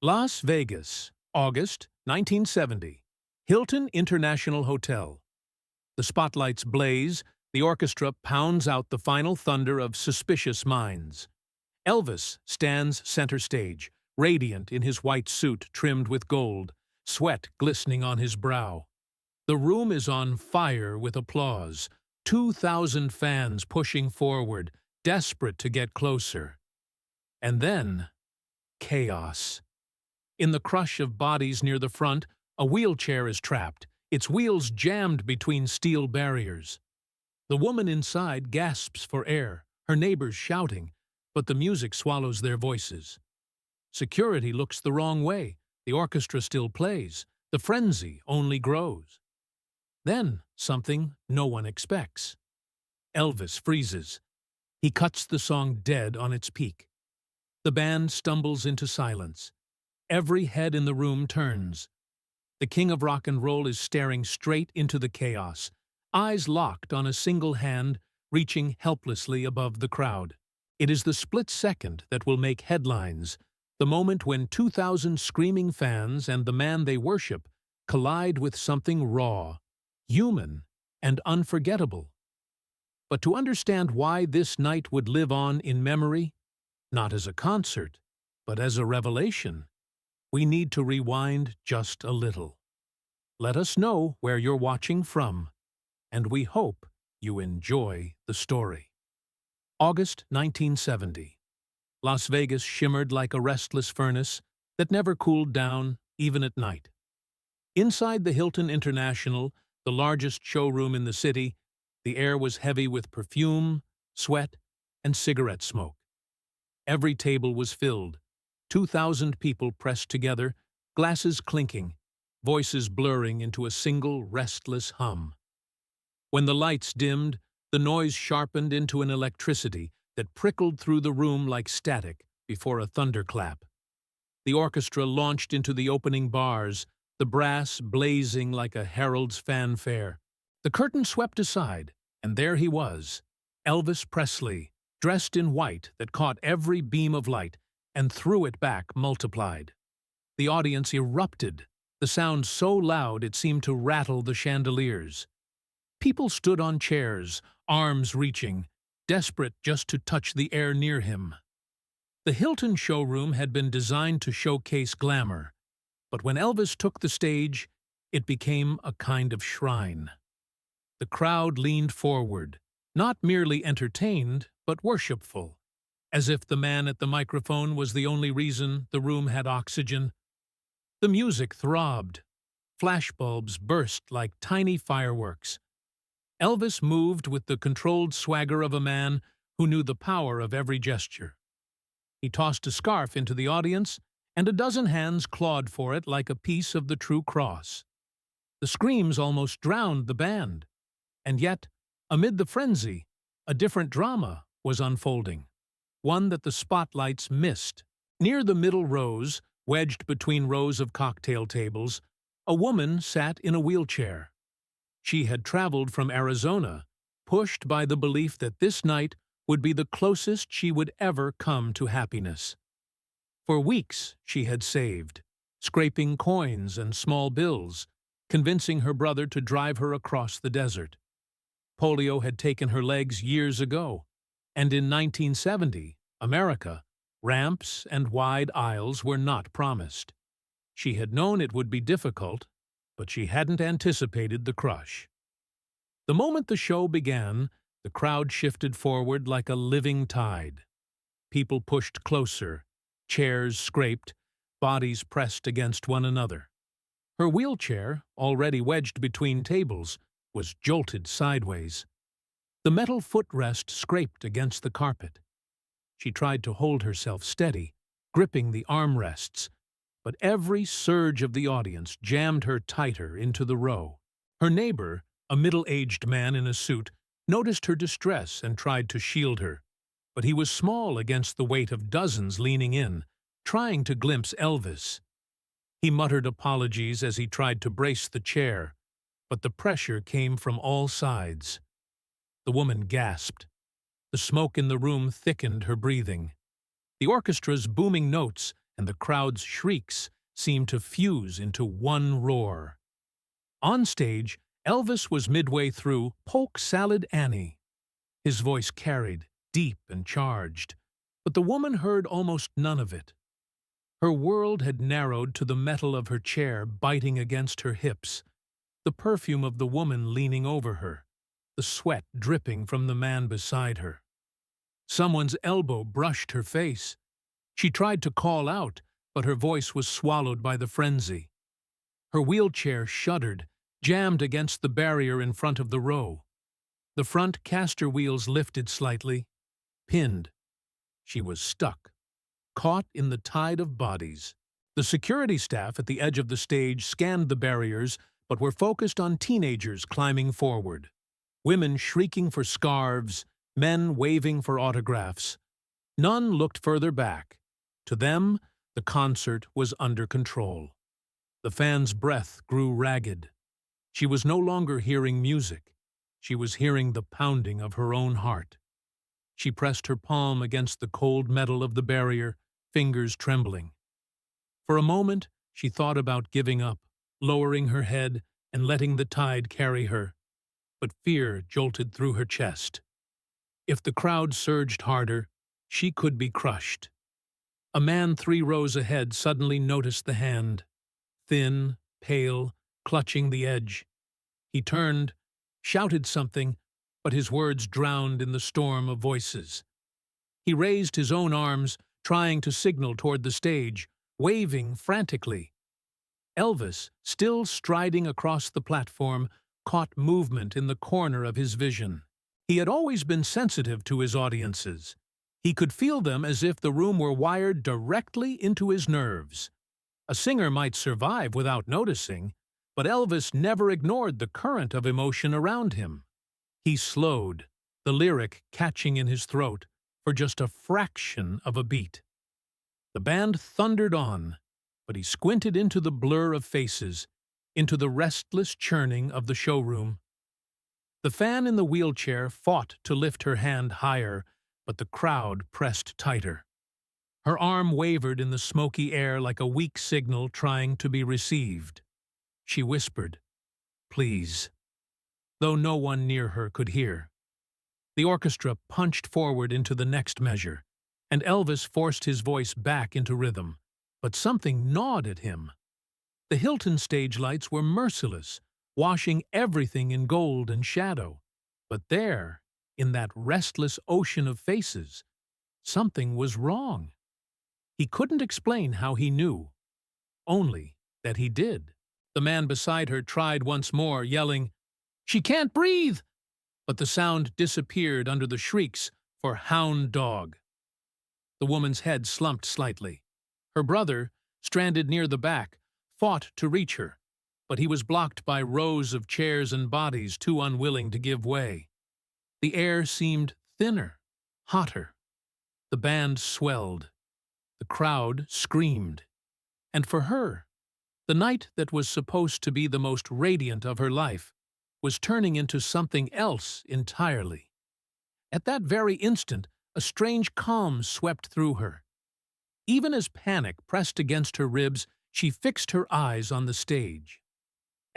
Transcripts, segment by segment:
Las Vegas, August 1970. Hilton International Hotel. The spotlights blaze, the orchestra pounds out the final thunder of Suspicious Minds. Elvis stands center stage, radiant in his white suit trimmed with gold, sweat glistening on his brow. The room is on fire with applause, 2,000 fans pushing forward, desperate to get closer. And then, chaos. In the crush of bodies near the front, a wheelchair is trapped, its wheels jammed between steel barriers. The woman inside gasps for air, her neighbors shouting, but the music swallows their voices. Security looks the wrong way, the orchestra still plays, the frenzy only grows. Then something no one expects. Elvis freezes. He cuts the song dead on its peak. The band stumbles into silence. Every head in the room turns. The king of rock and roll is staring straight into the chaos, eyes locked on a single hand, reaching helplessly above the crowd. It is the split second that will make headlines, the moment when 2,000 screaming fans and the man they worship collide with something raw, human, and unforgettable. But to understand why this night would live on in memory, not as a concert, but as a revelation, we need to rewind just a little. Let us know where you're watching from, and we hope you enjoy the story. August 1970. Las Vegas shimmered like a restless furnace that never cooled down, even at night. Inside the Hilton International, the largest showroom in the city, the air was heavy with perfume, sweat, and cigarette smoke. Every table was filled, 2,000 people pressed together, glasses clinking, voices blurring into a single restless hum. When the lights dimmed, the noise sharpened into an electricity that prickled through the room like static before a thunderclap. The orchestra launched into the opening bars, the brass blazing like a herald's fanfare. The curtain swept aside, and there he was, Elvis Presley, dressed in white that caught every beam of light and threw it back multiplied. The audience erupted, the sound so loud it seemed to rattle the chandeliers. People stood on chairs, arms reaching, desperate just to touch the air near him. The Hilton showroom had been designed to showcase glamour, but when Elvis took the stage, it became a kind of shrine. The crowd leaned forward, not merely entertained, but worshipful, as if the man at the microphone was the only reason the room had oxygen. The music throbbed. Flashbulbs burst like tiny fireworks. Elvis moved with the controlled swagger of a man who knew the power of every gesture. He tossed a scarf into the audience, and a dozen hands clawed for it like a piece of the true cross. The screams almost drowned the band. And yet, amid the frenzy, a different drama was unfolding, one that the spotlights missed. Near the middle rows, wedged between rows of cocktail tables, a woman sat in a wheelchair. She had traveled from Arizona, pushed by the belief that this night would be the closest she would ever come to happiness. For weeks she had saved, scraping coins and small bills, convincing her brother to drive her across the desert. Polio had taken her legs years ago, and in 1970, America, ramps and wide aisles were not promised. She had known it would be difficult, but she hadn't anticipated the crush. The moment the show began, the crowd shifted forward like a living tide. People pushed closer, chairs scraped, bodies pressed against one another. Her wheelchair, already wedged between tables, was jolted sideways. The metal footrest scraped against the carpet. She tried to hold herself steady, gripping the armrests, but every surge of the audience jammed her tighter into the row. Her neighbor, a middle-aged man in a suit, noticed her distress and tried to shield her, but he was small against the weight of dozens leaning in, trying to glimpse Elvis. He muttered apologies as he tried to brace the chair, but the pressure came from all sides. The woman gasped. The smoke in the room thickened her breathing. The orchestra's booming notes and the crowd's shrieks seemed to fuse into one roar. On stage, Elvis was midway through Polk Salad Annie. His voice carried, deep and charged, but the woman heard almost none of it. Her world had narrowed to the metal of her chair biting against her hips, the perfume of the woman leaning over her, the sweat dripping from the man beside her. Someone's elbow brushed her face. She tried to call out, but her voice was swallowed by the frenzy. Her wheelchair shuddered, jammed against the barrier in front of the row. The front caster wheels lifted slightly. Pinned. She was stuck, caught in the tide of bodies. The security staff at the edge of the stage scanned the barriers, but were focused on teenagers climbing forward. Women shrieking for scarves, men waving for autographs. None looked further back. To them, the concert was under control. The fan's breath grew ragged. She was no longer hearing music. She was hearing the pounding of her own heart. She pressed her palm against the cold metal of the barrier, fingers trembling. For a moment, she thought about giving up, lowering her head and letting the tide carry her. But fear jolted through her chest. If the crowd surged harder, she could be crushed. A man 3 rows ahead suddenly noticed the hand, thin, pale, clutching the edge. He turned, shouted something, but his words drowned in the storm of voices. He raised his own arms, trying to signal toward the stage, waving frantically. Elvis, still striding across the platform, caught movement in the corner of his vision. He had always been sensitive to his audiences. He could feel them as if the room were wired directly into his nerves. A singer might survive without noticing, but Elvis never ignored the current of emotion around him. He slowed, the lyric catching in his throat, for just a fraction of a beat. The band thundered on, but he squinted into the blur of faces, into the restless churning of the showroom. The fan in the wheelchair fought to lift her hand higher, but the crowd pressed tighter. Her arm wavered in the smoky air like a weak signal trying to be received. She whispered, "Please," though no one near her could hear. The orchestra punched forward into the next measure, and Elvis forced his voice back into rhythm, but something gnawed at him. The Hilton stage lights were merciless, washing everything in gold and shadow. But there, in that restless ocean of faces, something was wrong. He couldn't explain how he knew, only that he did. The man beside her tried once more, yelling, "She can't breathe!" But the sound disappeared under the shrieks for "hound dog." The woman's head slumped slightly. Her brother, stranded near the back, fought to reach her, but he was blocked by rows of chairs and bodies too unwilling to give way. The air seemed thinner, hotter. The band swelled. The crowd screamed. And for her, the night that was supposed to be the most radiant of her life was turning into something else entirely. At that very instant, a strange calm swept through her. Even as panic pressed against her ribs, she fixed her eyes on the stage.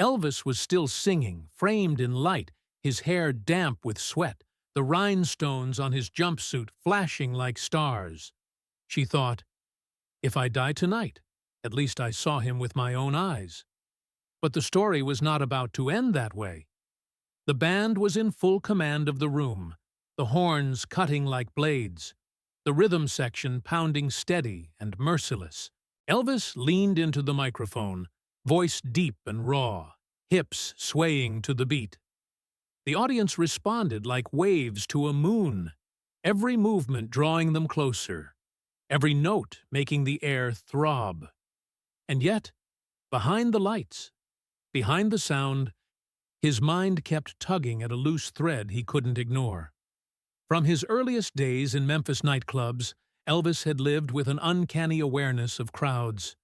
Elvis was still singing, framed in light, his hair damp with sweat, the rhinestones on his jumpsuit flashing like stars. She thought, "If I die tonight, at least I saw him with my own eyes." But the story was not about to end that way. The band was in full command of the room, the horns cutting like blades, the rhythm section pounding steady and merciless. Elvis leaned into the microphone, voice deep and raw, hips swaying to the beat. The audience responded like waves to a moon, every movement drawing them closer, every note making the air throb. And yet, behind the lights, behind the sound, his mind kept tugging at a loose thread he couldn't ignore. From his earliest days in Memphis nightclubs, Elvis had lived with an uncanny awareness of crowds.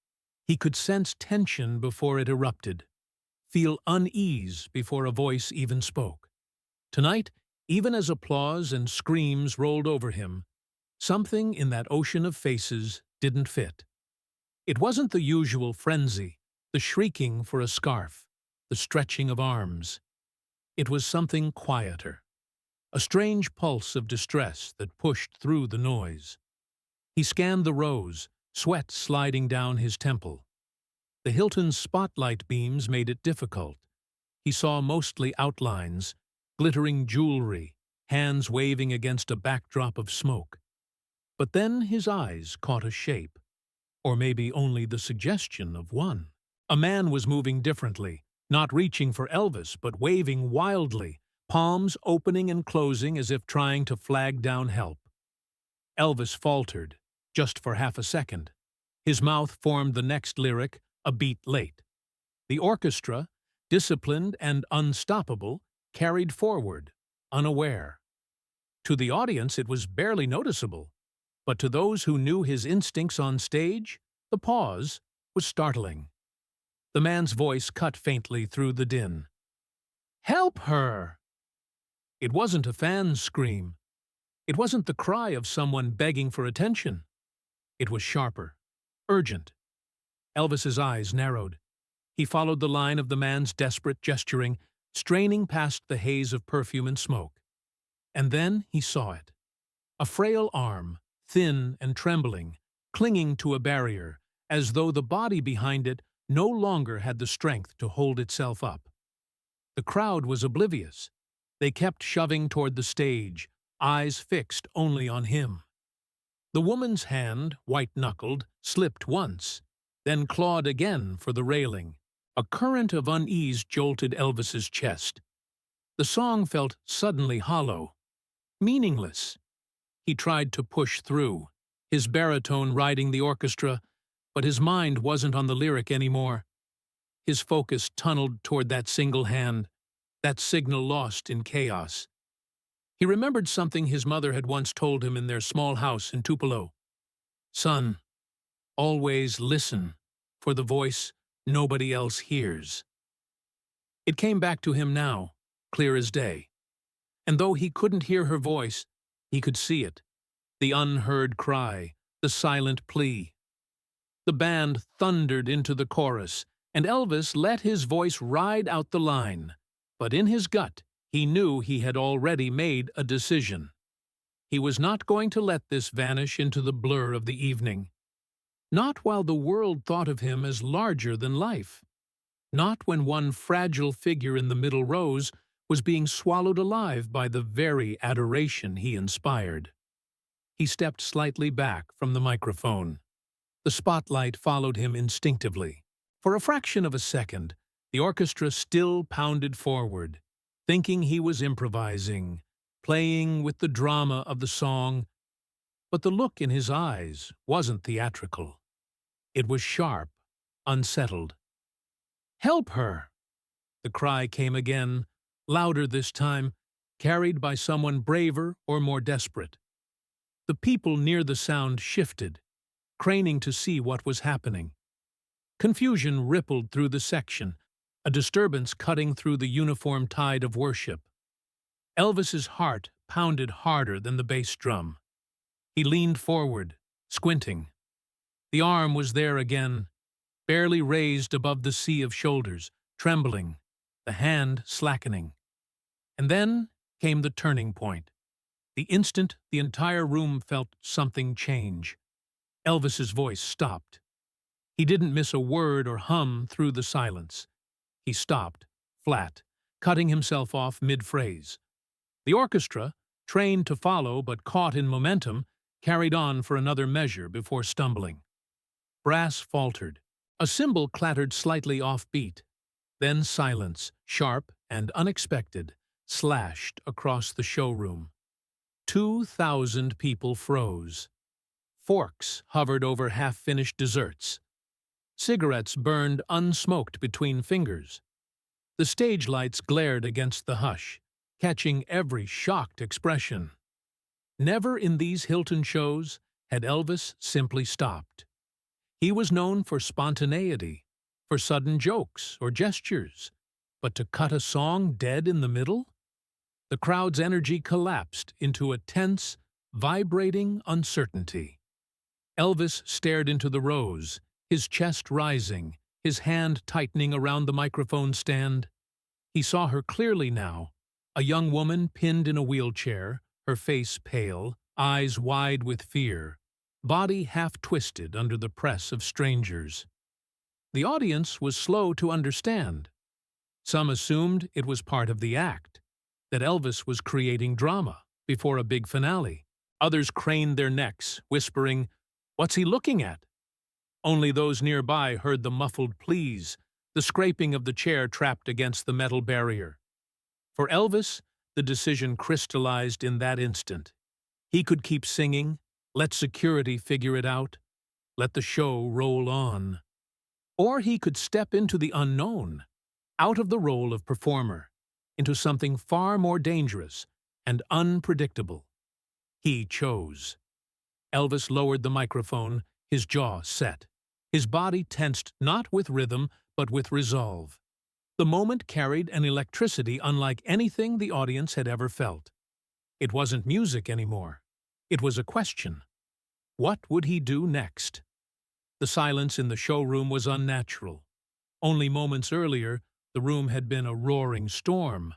He could sense tension before it erupted, feel unease before a voice even spoke. Tonight, even as applause and screams rolled over him, something in that ocean of faces didn't fit. It wasn't the usual frenzy, the shrieking for a scarf, the stretching of arms. It was something quieter, a strange pulse of distress that pushed through the noise. He scanned the rows, sweat sliding down his temple. The Hilton's spotlight beams made it difficult. He saw mostly outlines, glittering jewelry, hands waving against a backdrop of smoke. But then his eyes caught a shape, or maybe only the suggestion of one. A man was moving differently, not reaching for Elvis, but waving wildly, palms opening and closing as if trying to flag down help. Elvis faltered, just for half a second. His mouth formed the next lyric, a beat late. The orchestra, disciplined and unstoppable, carried forward, unaware. To the audience it was barely noticeable, but to those who knew his instincts on stage, the pause was startling. The man's voice cut faintly through the din. "Help her!" It wasn't a fan's scream. It wasn't the cry of someone begging for attention. It was sharper, urgent. Elvis's eyes narrowed. He followed the line of the man's desperate gesturing, straining past the haze of perfume and smoke. And then he saw it. A frail arm, thin and trembling, clinging to a barrier, as though the body behind it no longer had the strength to hold itself up. The crowd was oblivious. They kept shoving toward the stage, eyes fixed only on him. The woman's hand, white-knuckled, slipped once, then clawed again for the railing. A current of unease jolted Elvis's chest. The song felt suddenly hollow, meaningless. He tried to push through, his baritone riding the orchestra, but his mind wasn't on the lyric anymore. His focus tunneled toward that single hand, that signal lost in chaos. He remembered something his mother had once told him in their small house in Tupelo. "Son, always listen for the voice nobody else hears." It came back to him now, clear as day. And though he couldn't hear her voice, he could see it, the unheard cry, the silent plea. The band thundered into the chorus, and Elvis let his voice ride out the line. But in his gut, he knew he had already made a decision. He was not going to let this vanish into the blur of the evening. Not while the world thought of him as larger than life. Not when one fragile figure in the middle rows was being swallowed alive by the very adoration he inspired. He stepped slightly back from the microphone. The spotlight followed him instinctively. For a fraction of a second, the orchestra still pounded forward, thinking he was improvising, playing with the drama of the song. But the look in his eyes wasn't theatrical. It was sharp, unsettled. "Help her!" The cry came again, louder this time, carried by someone braver or more desperate. The people near the sound shifted, craning to see what was happening. Confusion rippled through the section, a disturbance cutting through the uniform tide of worship. Elvis's heart pounded harder than the bass drum. He leaned forward, squinting. The arm was there again, barely raised above the sea of shoulders, trembling, the hand slackening. And then came the turning point. The instant the entire room felt something change. Elvis's voice stopped. He didn't miss a word or hum through the silence. He stopped, flat, cutting himself off mid-phrase. The orchestra, trained to follow but caught in momentum, carried on for another measure before stumbling. Brass faltered. A cymbal clattered slightly off-beat. Then silence, sharp and unexpected, slashed across the showroom. 2,000 people froze. Forks hovered over half-finished desserts. Cigarettes burned unsmoked between fingers. The stage lights glared against the hush, catching every shocked expression. Never in these Hilton shows had Elvis simply stopped. He was known for spontaneity, for sudden jokes or gestures, but to cut a song dead in the middle? The crowd's energy collapsed into a tense, vibrating uncertainty. Elvis stared into the rows, his chest rising, his hand tightening around the microphone stand. He saw her clearly now, a young woman pinned in a wheelchair, her face pale, eyes wide with fear, body half-twisted under the press of strangers. The audience was slow to understand. Some assumed it was part of the act, that Elvis was creating drama before a big finale. Others craned their necks, whispering, "What's he looking at?" Only those nearby heard the muffled pleas, the scraping of the chair trapped against the metal barrier. For Elvis, the decision crystallized in that instant. He could keep singing, let security figure it out, let the show roll on. Or he could step into the unknown, out of the role of performer, into something far more dangerous and unpredictable. He chose. Elvis lowered the microphone, his jaw set. His body tensed not with rhythm, but with resolve. The moment carried an electricity unlike anything the audience had ever felt. It wasn't music anymore. It was a question. What would he do next? The silence in the showroom was unnatural. Only moments earlier, the room had been a roaring storm.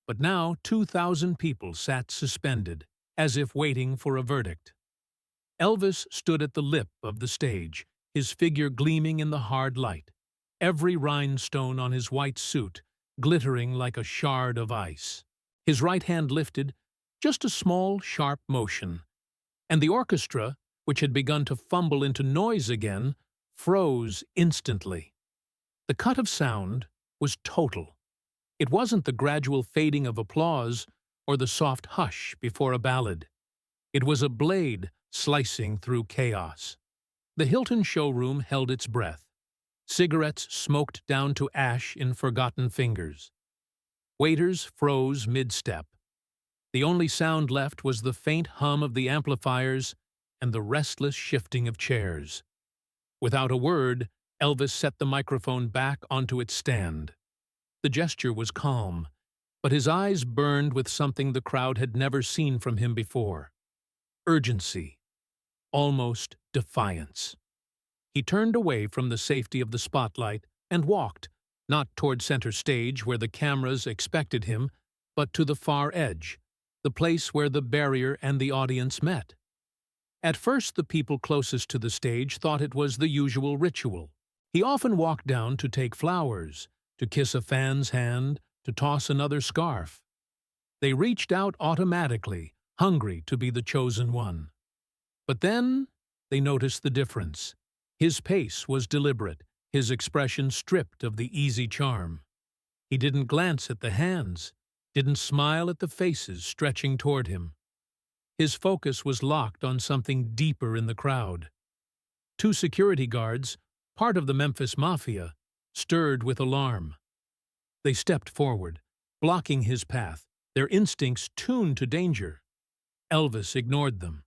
But now 2,000 people sat suspended, as if waiting for a verdict. Elvis stood at the lip of the stage, his figure gleaming in the hard light, every rhinestone on his white suit glittering like a shard of ice. His right hand lifted, just a small, sharp motion, and the orchestra, which had begun to fumble into noise again, froze instantly. The cut of sound was total. It wasn't the gradual fading of applause or the soft hush before a ballad. It was a blade slicing through chaos. The Hilton showroom held its breath. Cigarettes smoked down to ash in forgotten fingers. Waiters froze mid-step. The only sound left was the faint hum of the amplifiers and the restless shifting of chairs. Without a word, Elvis set the microphone back onto its stand. The gesture was calm, but his eyes burned with something the crowd had never seen from him before. Urgency. Almost defiance. He turned away from the safety of the spotlight and walked, not toward center stage where the cameras expected him, but to the far edge, the place where the barrier and the audience met. At first, the people closest to the stage thought it was the usual ritual. He often walked down to take flowers, to kiss a fan's hand, to toss another scarf. They reached out automatically, hungry to be the chosen one. But then they noticed the difference. His pace was deliberate, his expression stripped of the easy charm. He didn't glance at the hands, didn't smile at the faces stretching toward him. His focus was locked on something deeper in the crowd. Two security guards, part of the Memphis Mafia, stirred with alarm. They stepped forward, blocking his path, their instincts tuned to danger. Elvis ignored them.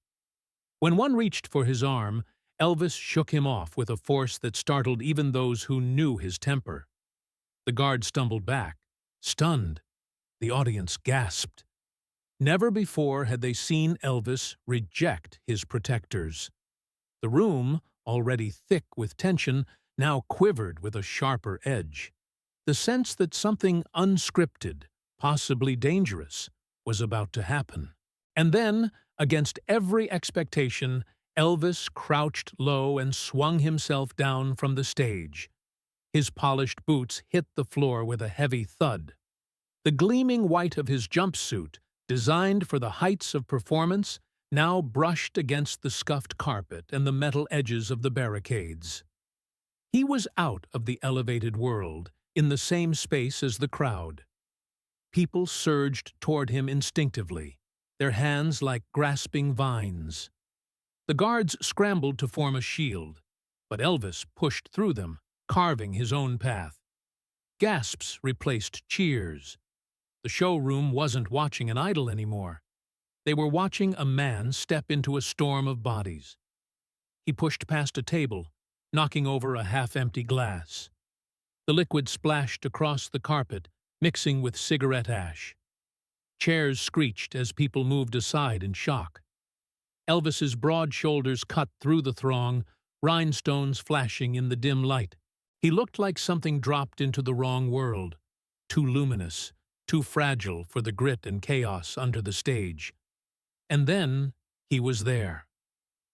When one reached for his arm, Elvis shook him off with a force that startled even those who knew his temper. The guard stumbled back, stunned. The audience gasped. Never before had they seen Elvis reject his protectors. The room, already thick with tension, now quivered with a sharper edge. The sense that something unscripted, possibly dangerous, was about to happen. And then, against every expectation, Elvis crouched low and swung himself down from the stage. His polished boots hit the floor with a heavy thud. The gleaming white of his jumpsuit, designed for the heights of performance, now brushed against the scuffed carpet and the metal edges of the barricades. He was out of the elevated world, in the same space as the crowd. People surged toward him instinctively, their hands like grasping vines. The guards scrambled to form a shield, but Elvis pushed through them, carving his own path. Gasps replaced cheers. The showroom wasn't watching an idol anymore. They were watching a man step into a storm of bodies. He pushed past a table, knocking over a half-empty glass. The liquid splashed across the carpet, mixing with cigarette ash. Chairs screeched as people moved aside in shock. Elvis's broad shoulders cut through the throng, rhinestones flashing in the dim light. He looked like something dropped into the wrong world, too luminous, too fragile for the grit and chaos under the stage. And then he was there.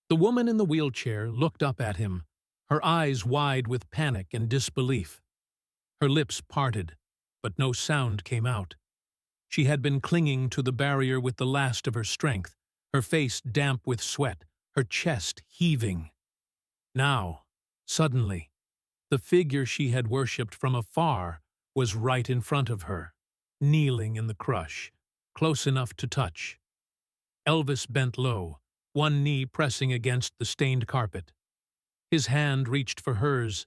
The woman in the wheelchair looked up at him, her eyes wide with panic and disbelief. Her lips parted, but no sound came out. She had been clinging to the barrier with the last of her strength, her face damp with sweat, her chest heaving. Now, suddenly, the figure she had worshipped from afar was right in front of her, kneeling in the crush, close enough to touch. Elvis bent low, one knee pressing against the stained carpet. His hand reached for hers.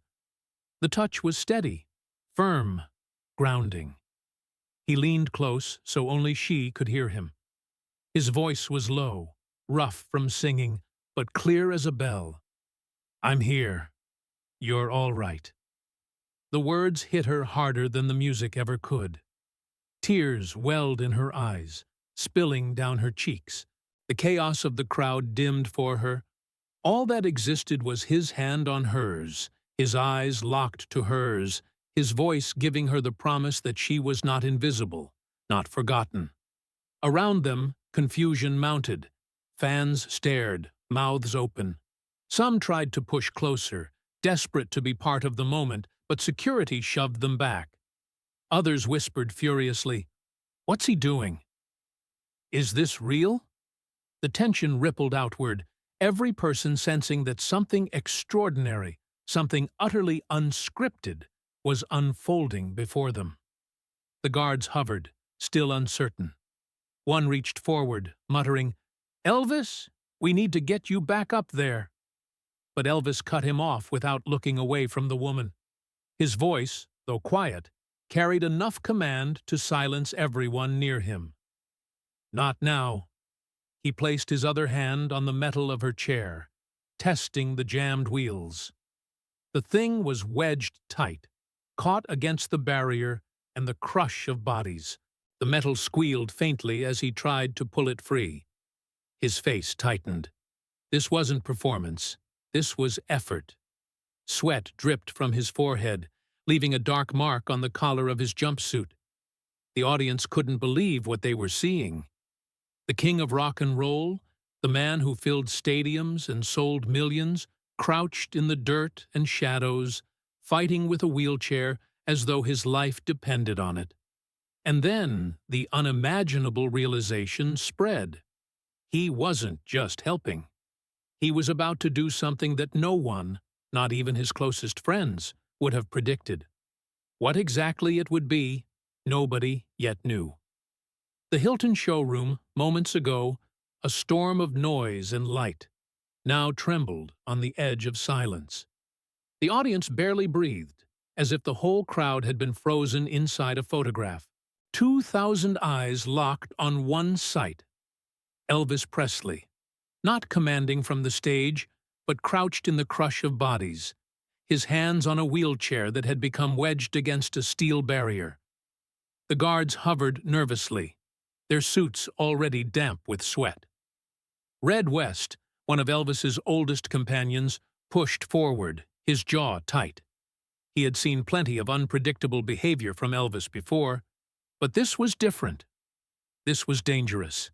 The touch was steady, firm, grounding. He leaned close so only she could hear him. His voice was low, rough from singing, but clear as a bell. "I'm here. You're all right." The words hit her harder than the music ever could. Tears welled in her eyes, spilling down her cheeks. The chaos of the crowd dimmed for her. All that existed was his hand on hers, his eyes locked to hers, his voice giving her the promise that she was not invisible, not forgotten. Around them, confusion mounted. Fans stared, mouths open. Some tried to push closer, desperate to be part of the moment, but security shoved them back. Others whispered furiously, "What's he doing? Is this real?" The tension rippled outward, every person sensing that something extraordinary, something utterly unscripted, was unfolding before them. The guards hovered, still uncertain. One reached forward, muttering, "Elvis, we need to get you back up there." But Elvis cut him off without looking away from the woman. His voice, though quiet, carried enough command to silence everyone near him. "Not now." He placed his other hand on the metal of her chair, testing the jammed wheels. The thing was wedged tight, caught against the barrier and the crush of bodies. The metal squealed faintly as he tried to pull it free. His face tightened. This wasn't performance. This was effort. Sweat dripped from his forehead, leaving a dark mark on the collar of his jumpsuit. The audience couldn't believe what they were seeing. The king of rock and roll, the man who filled stadiums and sold millions, crouched in the dirt and shadows, fighting with a wheelchair as though his life depended on it. And then the unimaginable realization spread. He wasn't just helping. He was about to do something that no one, not even his closest friends, would have predicted. What exactly it would be, nobody yet knew. The Hilton showroom, moments ago, a storm of noise and light, now trembled on the edge of silence. The audience barely breathed, as if the whole crowd had been frozen inside a photograph. 2,000 eyes locked on one sight. Elvis Presley, not commanding from the stage, but crouched in the crush of bodies, his hands on a wheelchair that had become wedged against a steel barrier. The guards hovered nervously, their suits already damp with sweat. Red West, one of Elvis's oldest companions, pushed forward, his jaw tight. He had seen plenty of unpredictable behavior from Elvis before, but this was different. This was dangerous.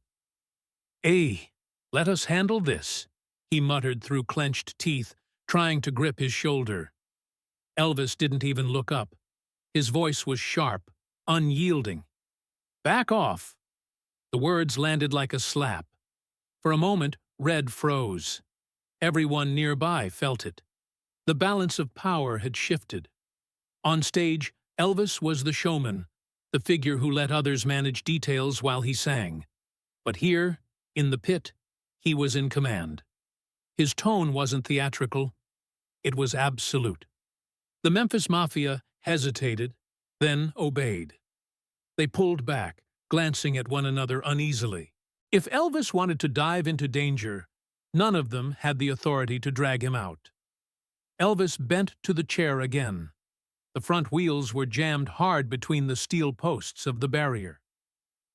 "Hey, let us handle this," he muttered through clenched teeth, trying to grip his shoulder. Elvis didn't even look up. His voice was sharp, unyielding. "Back off." The words landed like a slap. For a moment, Red froze. Everyone nearby felt it. The balance of power had shifted. On stage, Elvis was the showman, the figure who let others manage details while he sang. But here, in the pit, he was in command. His tone wasn't theatrical. It was absolute. The Memphis Mafia hesitated, then obeyed. They pulled back, glancing at one another uneasily. If Elvis wanted to dive into danger, none of them had the authority to drag him out. Elvis bent to the chair again. The front wheels were jammed hard between the steel posts of the barrier.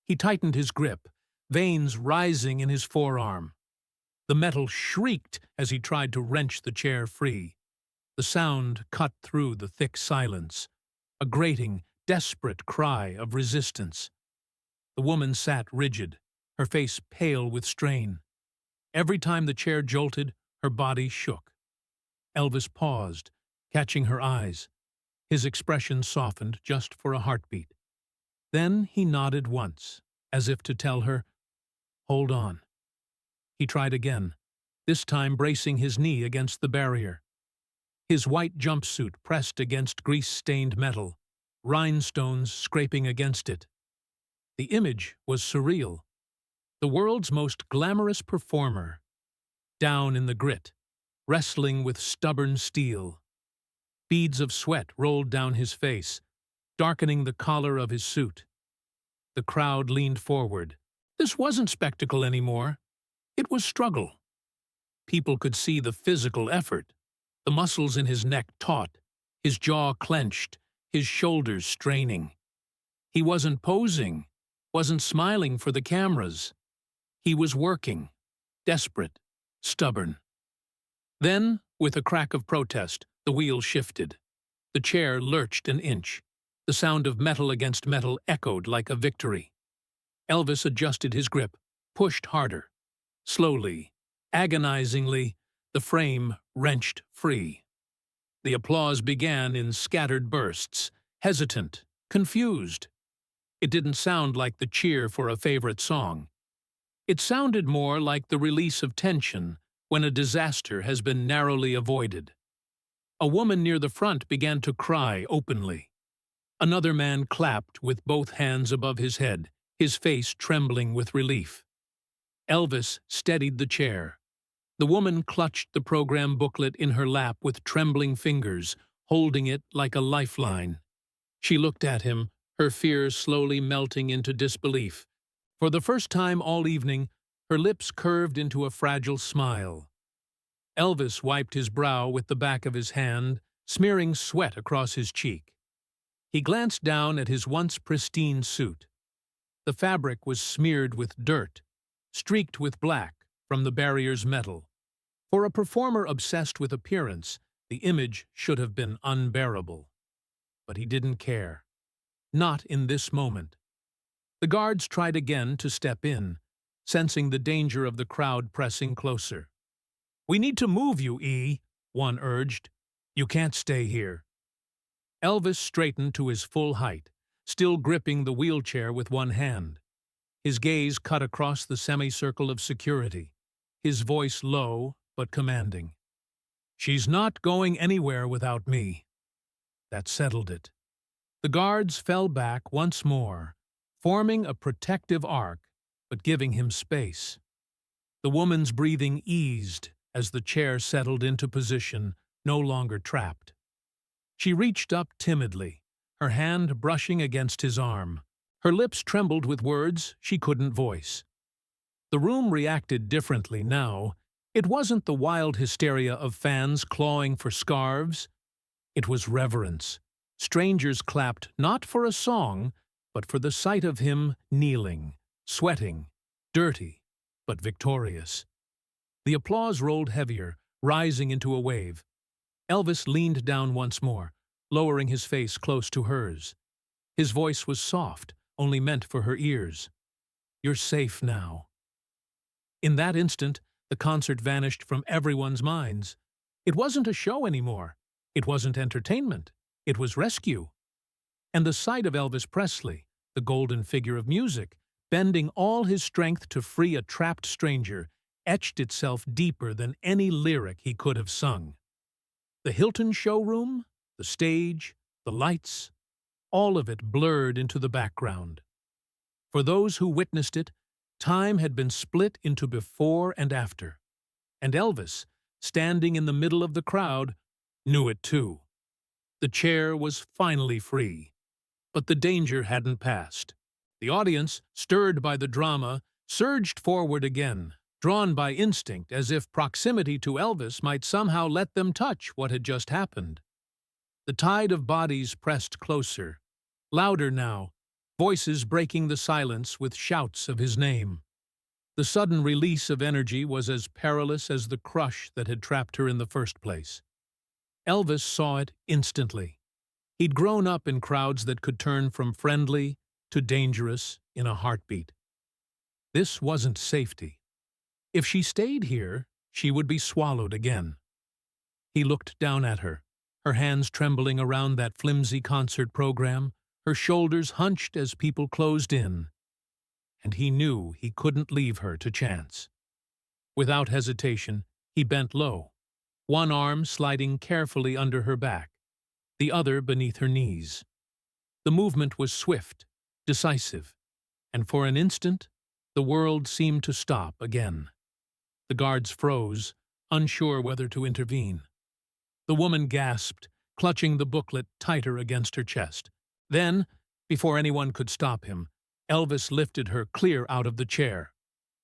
He tightened his grip, veins rising in his forearm. The metal shrieked as he tried to wrench the chair free. The sound cut through the thick silence, a grating, desperate cry of resistance. The woman sat rigid, her face pale with strain. Every time the chair jolted, her body shook. Elvis paused, catching her eyes. His expression softened just for a heartbeat. Then he nodded once, as if to tell her, "Hold on." He tried again, this time bracing his knee against the barrier. His white jumpsuit pressed against grease-stained metal, rhinestones scraping against it. The image was surreal. The world's most glamorous performer, down in the grit, wrestling with stubborn steel. Beads of sweat rolled down his face, darkening the collar of his suit. The crowd leaned forward. This wasn't spectacle anymore. It was struggle. People could see the physical effort, the muscles in his neck taut, his jaw clenched, his shoulders straining. He wasn't posing, wasn't smiling for the cameras. He was working, desperate, stubborn. Then, with a crack of protest, the wheel shifted. The chair lurched an inch. The sound of metal against metal echoed like a victory. Elvis adjusted his grip, pushed harder. Slowly, agonizingly, the frame wrenched free. The applause began in scattered bursts, hesitant, confused. It didn't sound like the cheer for a favorite song. It sounded more like the release of tension when a disaster has been narrowly avoided. A woman near the front began to cry openly. Another man clapped with both hands above his head, his face trembling with relief. Elvis steadied the chair. The woman clutched the program booklet in her lap with trembling fingers, holding it like a lifeline. She looked at him, her fears slowly melting into disbelief. For the first time all evening, her lips curved into a fragile smile. Elvis wiped his brow with the back of his hand, smearing sweat across his cheek. He glanced down at his once pristine suit. The fabric was smeared with dirt, streaked with black from the barrier's metal. For a performer obsessed with appearance, the image should have been unbearable. But he didn't care. Not in this moment. The guards tried again to step in, sensing the danger of the crowd pressing closer. "We need to move you, E," one urged. "You can't stay here." Elvis straightened to his full height, still gripping the wheelchair with one hand. His gaze cut across the semicircle of security, his voice low but commanding. "She's not going anywhere without me." That settled it. The guards fell back once more, forming a protective arc, but giving him space. The woman's breathing eased as the chair settled into position, no longer trapped. She reached up timidly, her hand brushing against his arm. Her lips trembled with words she couldn't voice. The room reacted differently now. It wasn't the wild hysteria of fans clawing for scarves. It was reverence. Strangers clapped not for a song, but for the sight of him kneeling, sweating, dirty, but victorious. The applause rolled heavier, rising into a wave. Elvis leaned down once more, lowering his face close to hers. His voice was soft, only meant for her ears. "You're safe now." In that instant, the concert vanished from everyone's minds. It wasn't a show anymore. It wasn't entertainment. It was rescue. And the sight of Elvis Presley, the golden figure of music, bending all his strength to free a trapped stranger, etched itself deeper than any lyric he could have sung. The Hilton showroom, the stage, the lights, all of it blurred into the background. For those who witnessed it, time had been split into before and after. And Elvis, standing in the middle of the crowd, knew it too. The chair was finally free. But the danger hadn't passed. The audience, stirred by the drama, surged forward again, drawn by instinct as if proximity to Elvis might somehow let them touch what had just happened. The tide of bodies pressed closer, louder now, voices breaking the silence with shouts of his name. The sudden release of energy was as perilous as the crush that had trapped her in the first place. Elvis saw it instantly. He'd grown up in crowds that could turn from friendly to dangerous in a heartbeat. This wasn't safety. If she stayed here, she would be swallowed again. He looked down at her, her hands trembling around that flimsy concert program, her shoulders hunched as people closed in, and he knew he couldn't leave her to chance. Without hesitation, he bent low, one arm sliding carefully under her back, the other beneath her knees. The movement was swift, decisive, and for an instant, the world seemed to stop again. The guards froze, unsure whether to intervene. The woman gasped, clutching the booklet tighter against her chest. Then, before anyone could stop him, Elvis lifted her clear out of the chair.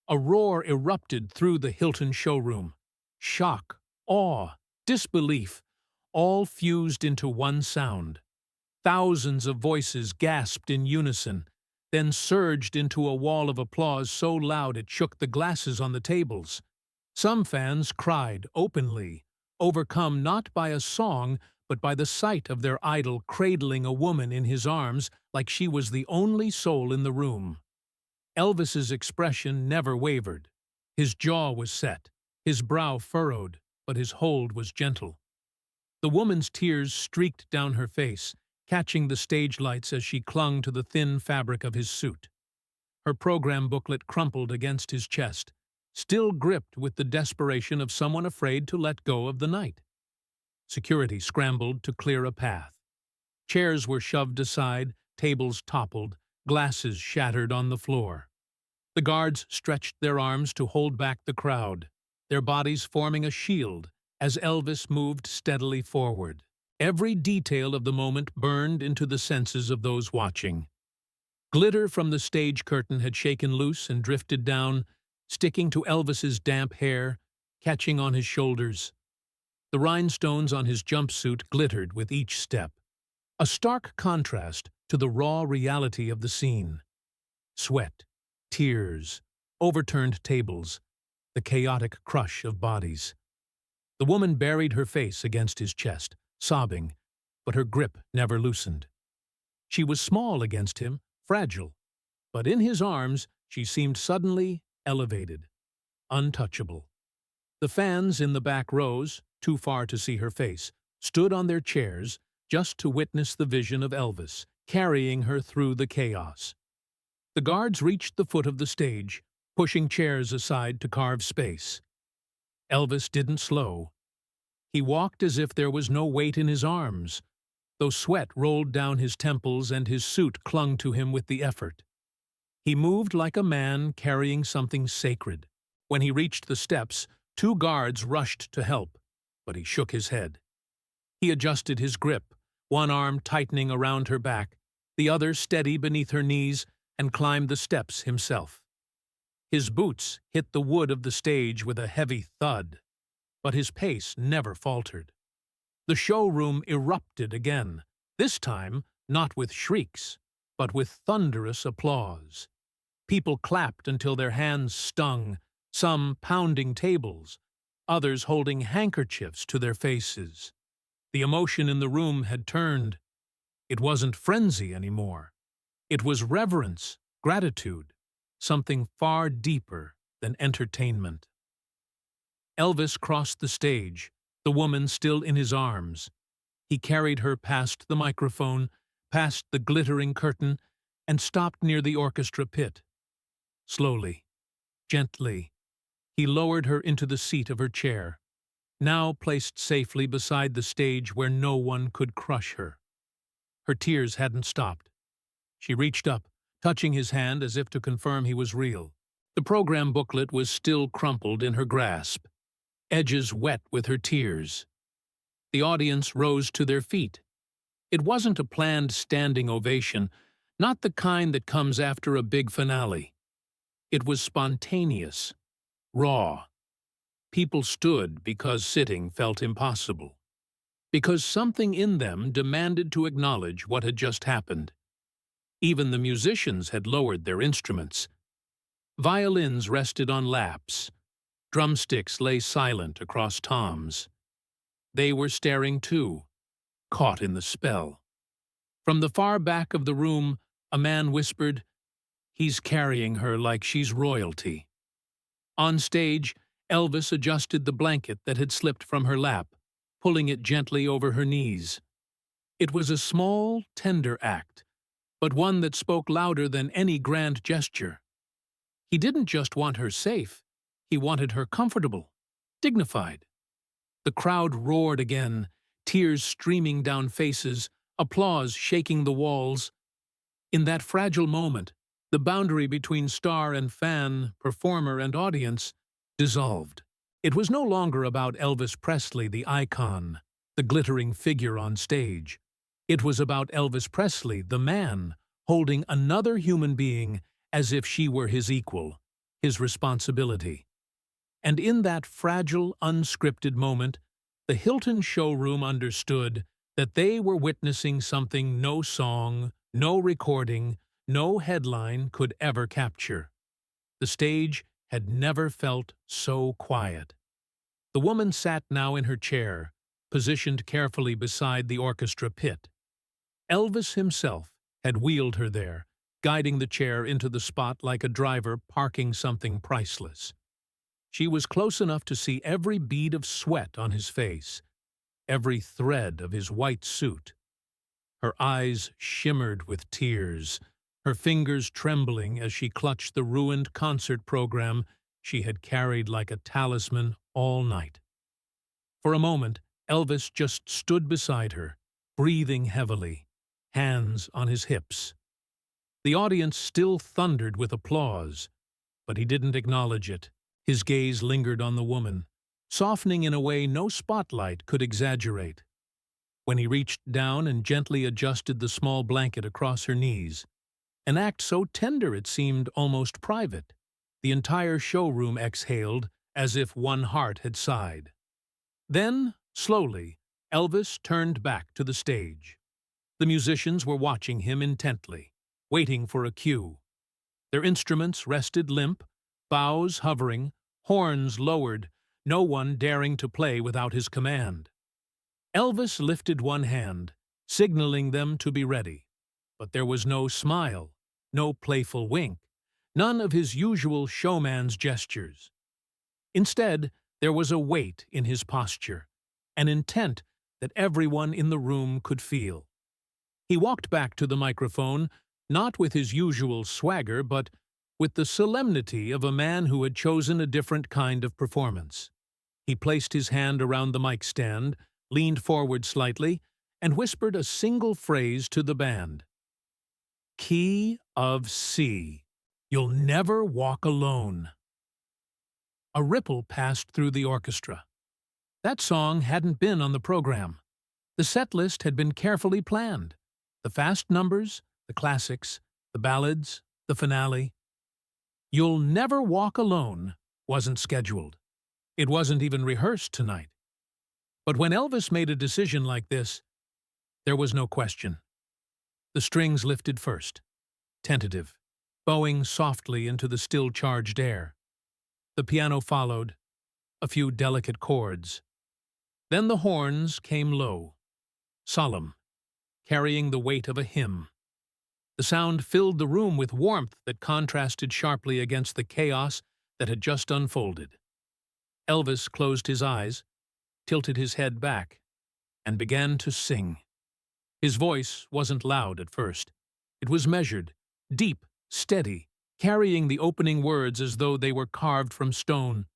A roar erupted through the Hilton showroom. Shock, awe, disbelief, all fused into one sound. Thousands of voices gasped in unison, then surged into a wall of applause so loud it shook the glasses on the tables. Some fans cried openly, overcome not by a song, but by the sight of their idol cradling a woman in his arms like she was the only soul in the room. Elvis's expression never wavered. His jaw was set, his brow furrowed, but his hold was gentle. The woman's tears streaked down her face, catching the stage lights as she clung to the thin fabric of his suit. Her program booklet crumpled against his chest, still gripped with the desperation of someone afraid to let go of the night. Security scrambled to clear a path. Chairs were shoved aside, tables toppled, glasses shattered on the floor. The guards stretched their arms to hold back the crowd, their bodies forming a shield as Elvis moved steadily forward. Every detail of the moment burned into the senses of those watching. Glitter from the stage curtain had shaken loose and drifted down, sticking to Elvis's damp hair, catching on his shoulders. The rhinestones on his jumpsuit glittered with each step, a stark contrast to the raw reality of the scene. Sweat, tears, overturned tables, the chaotic crush of bodies. The woman buried her face against his chest, sobbing, but her grip never loosened. She was small against him, fragile, but in his arms she seemed suddenly elevated, untouchable. The fans in the back rows, too far to see her face, stood on their chairs just to witness the vision of Elvis, carrying her through the chaos. The guards reached the foot of the stage, pushing chairs aside to carve space. Elvis didn't slow. He walked as if there was no weight in his arms, though sweat rolled down his temples and his suit clung to him with the effort. He moved like a man carrying something sacred. When he reached the steps, 2 guards rushed to help, but he shook his head. He adjusted his grip, one arm tightening around her back, the other steady beneath her knees, and climbed the steps himself. His boots hit the wood of the stage with a heavy thud, but his pace never faltered. The showroom erupted again, this time not with shrieks, but with thunderous applause. People clapped until their hands stung, some pounding tables, others holding handkerchiefs to their faces. The emotion in the room had turned. It wasn't frenzy anymore. It was reverence, gratitude, something far deeper than entertainment. Elvis crossed the stage, the woman still in his arms. He carried her past the microphone, past the glittering curtain, and stopped near the orchestra pit. Slowly, gently, he lowered her into the seat of her chair, now placed safely beside the stage where no one could crush her. Her tears hadn't stopped. She reached up, touching his hand as if to confirm he was real. The program booklet was still crumpled in her grasp, edges wet with her tears. The audience rose to their feet. It wasn't a planned standing ovation, not the kind that comes after a big finale. It was spontaneous, raw. People stood because sitting felt impossible, because something in them demanded to acknowledge what had just happened. Even the musicians had lowered their instruments. Violins rested on laps. Drumsticks lay silent across toms. They were staring too, caught in the spell. From the far back of the room, a man whispered, "He's carrying her like she's royalty." On stage, Elvis adjusted the blanket that had slipped from her lap, pulling it gently over her knees. It was a small, tender act, but one that spoke louder than any grand gesture. He didn't just want her safe, he wanted her comfortable, dignified. The crowd roared again, tears streaming down faces, applause shaking the walls. In that fragile moment, the boundary between star and fan, performer and audience, dissolved. It was no longer about Elvis Presley, the icon, the glittering figure on stage. It was about Elvis Presley, the man, holding another human being as if she were his equal, his responsibility. And in that fragile, unscripted moment, the Hilton showroom understood that they were witnessing something no song, no recording, no headline could ever capture. The stage had never felt so quiet. The woman sat now in her chair, positioned carefully beside the orchestra pit. Elvis himself had wheeled her there, guiding the chair into the spot like a driver parking something priceless. She was close enough to see every bead of sweat on his face, every thread of his white suit. Her eyes shimmered with tears, her fingers trembling as she clutched the ruined concert program she had carried like a talisman all night. For a moment, Elvis just stood beside her, breathing heavily, hands on his hips. The audience still thundered with applause, but he didn't acknowledge it. His gaze lingered on the woman, softening in a way no spotlight could exaggerate. When he reached down and gently adjusted the small blanket across her knees, an act so tender it seemed almost private, the entire showroom exhaled as if one heart had sighed. Then, slowly, Elvis turned back to the stage. The musicians were watching him intently, waiting for a cue. Their instruments rested limp, bows hovering, horns lowered, no one daring to play without his command. Elvis lifted one hand, signaling them to be ready, but there was no smile, no playful wink, none of his usual showman's gestures. Instead, there was a weight in his posture, an intent that everyone in the room could feel. He walked back to the microphone, not with his usual swagger, but with the solemnity of a man who had chosen a different kind of performance. He placed his hand around the mic stand, leaned forward slightly, and whispered a single phrase to the band. "Key of C. You'll never walk alone." A ripple passed through the orchestra. That song hadn't been on the program. The set list had been carefully planned. The fast numbers, the classics, the ballads, the finale. "You'll Never Walk Alone" wasn't scheduled. It wasn't even rehearsed tonight. But when Elvis made a decision like this, there was no question. The strings lifted first, tentative, bowing softly into the still-charged air. The piano followed, a few delicate chords. Then the horns came low, solemn, carrying the weight of a hymn. The sound filled the room with warmth that contrasted sharply against the chaos that had just unfolded. Elvis closed his eyes, tilted his head back, and began to sing. His voice wasn't loud at first. It was measured, deep, steady, carrying the opening words as though they were carved from stone.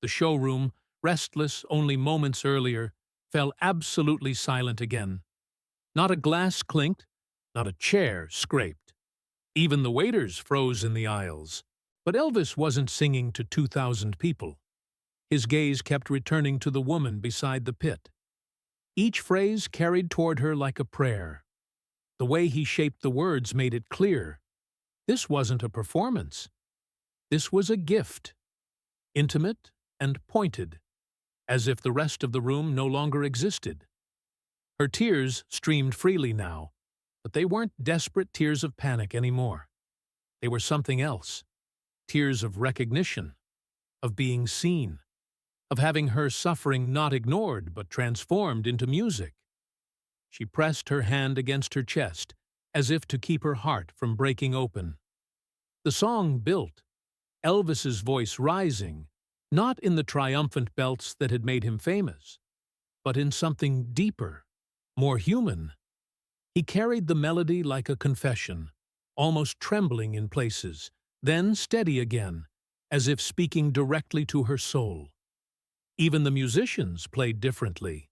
The showroom, restless only moments earlier, fell absolutely silent again. Not a glass clinked, not a chair scraped. Even the waiters froze in the aisles. But Elvis wasn't singing to 2,000 people. His gaze kept returning to the woman beside the pit. Each phrase carried toward her like a prayer. The way he shaped the words made it clear. This wasn't a performance. This was a gift, intimate and pointed, as if the rest of the room no longer existed. Her tears streamed freely now, but they weren't desperate tears of panic anymore. They were something else. tears of recognition, of being seen, of having her suffering not ignored but transformed into music. She pressed her hand against her chest, as if to keep her heart from breaking open. The song built, Elvis's voice rising, not in the triumphant belts that had made him famous, but in something deeper, more human. He carried the melody like a confession, almost trembling in places, then steady again, as if speaking directly to her soul. Even the musicians played differently.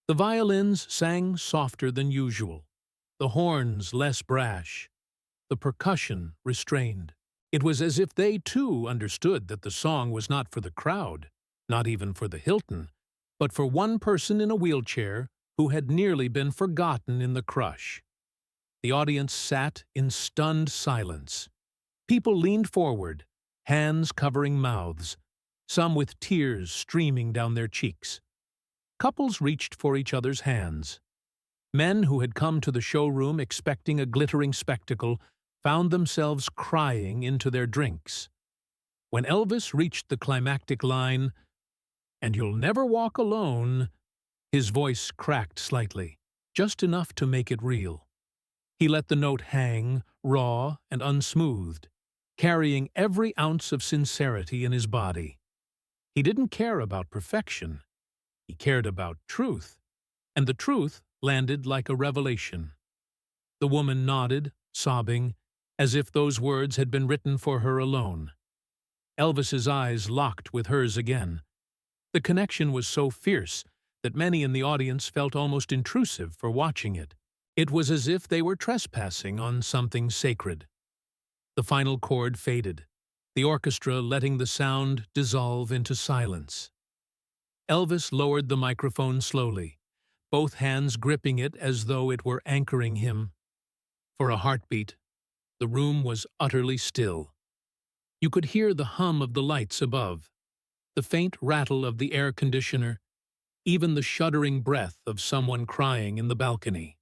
The violins sang softer than usual, the horns less brash, the percussion restrained. It was as if they too understood that the song was not for the crowd, not even for the Hilton, but for one person in a wheelchair who had nearly been forgotten in the crush. The audience sat in stunned silence. People leaned forward, hands covering mouths, some with tears streaming down their cheeks. Couples reached for each other's hands. Men who had come to the showroom expecting a glittering spectacle found themselves crying into their drinks. When Elvis reached the climactic line, "And you'll never walk alone," his voice cracked slightly, just enough to make it real. He let the note hang, raw and unsmoothed, carrying every ounce of sincerity in his body. He didn't care about perfection. He cared about truth, and the truth landed like a revelation. The woman nodded, sobbing, as if those words had been written for her alone. Elvis's eyes locked with hers again. The connection was so fierce that many in the audience felt almost intrusive for watching it. It was as if they were trespassing on something sacred. The final chord faded, the orchestra letting the sound dissolve into silence. Elvis lowered the microphone slowly, both hands gripping it as though it were anchoring him. For a heartbeat, the room was utterly still. You could hear the hum of the lights above, the faint rattle of the air conditioner, even the shuddering breath of someone crying in the balcony.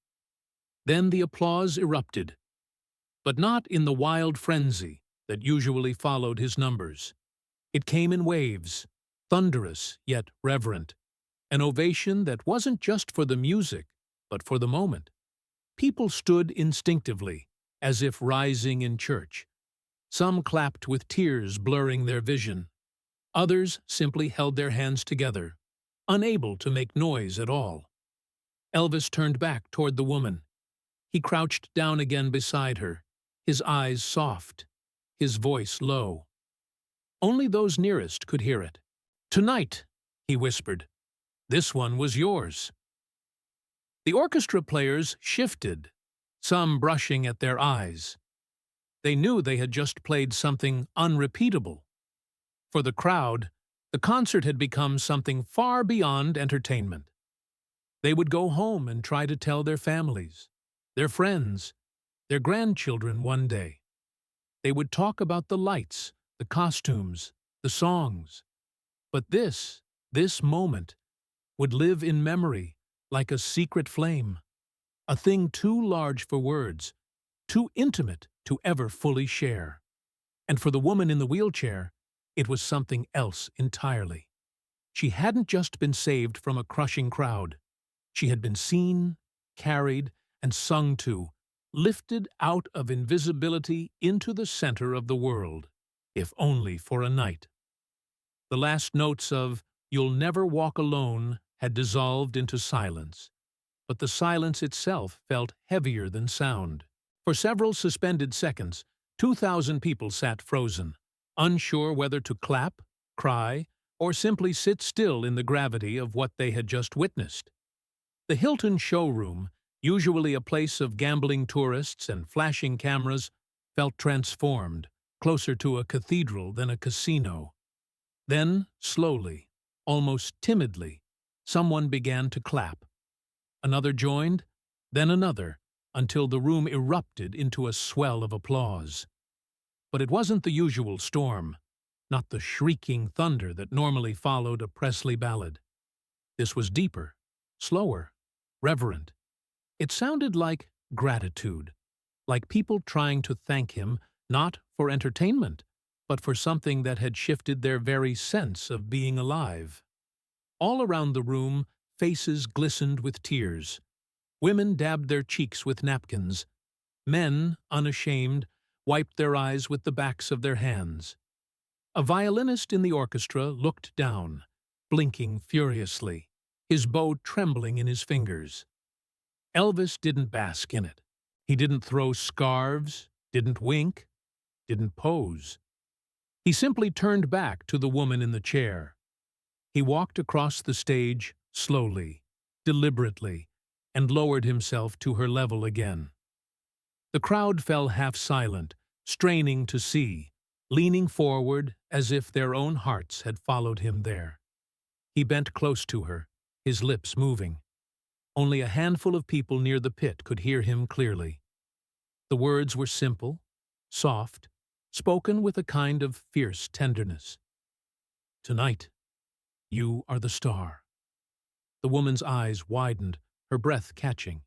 Then the applause erupted, but not in the wild frenzy that usually followed his numbers. It came in waves, thunderous yet reverent, an ovation that wasn't just for the music, but for the moment. People stood instinctively, as if rising in church. Some clapped with tears blurring their vision. Others simply held their hands together, unable to make noise at all. Elvis turned back toward the woman. He crouched down again beside her, his eyes soft, his voice low. Only those nearest could hear it. "Tonight," he whispered, "this one was yours." The orchestra players shifted, some brushing at their eyes. They knew they had just played something unrepeatable. For the crowd, the concert had become something far beyond entertainment. They would go home and try to tell their families, their friends, their grandchildren one day. They would talk about the lights, the costumes, the songs. But this moment, would live in memory like a secret flame, a thing too large for words, too intimate to ever fully share. And for the woman in the wheelchair, it was something else entirely. She hadn't just been saved from a crushing crowd. She had been seen, carried, and sung to, lifted out of invisibility into the center of the world, if only for a night. The last notes of "You'll Never Walk Alone" had dissolved into silence, but the silence itself felt heavier than sound. For several suspended seconds, 2,000 people sat frozen, unsure whether to clap, cry, or simply sit still in the gravity of what they had just witnessed. The Hilton showroom, usually a place of gambling tourists and flashing cameras, felt transformed, closer to a cathedral than a casino. Then, slowly, almost timidly, someone began to clap. Another joined, then another, until the room erupted into a swell of applause. But it wasn't the usual storm, not the shrieking thunder that normally followed a Presley ballad. This was deeper, slower, reverent. It sounded like gratitude, like people trying to thank him not for entertainment, but for something that had shifted their very sense of being alive. All around the room, faces glistened with tears. Women dabbed their cheeks with napkins. Men, unashamed, wiped their eyes with the backs of their hands. A violinist in the orchestra looked down, blinking furiously, his bow trembling in his fingers. Elvis didn't bask in it. He didn't throw scarves, didn't wink, didn't pose. He simply turned back to the woman in the chair. He walked across the stage slowly, deliberately, and lowered himself to her level again. The crowd fell half silent, straining to see, leaning forward as if their own hearts had followed him there. He bent close to her, his lips moving. Only a handful of people near the pit could hear him clearly. The words were simple, soft, spoken with a kind of fierce tenderness. "Tonight, you are the star." The woman's eyes widened, her breath catching.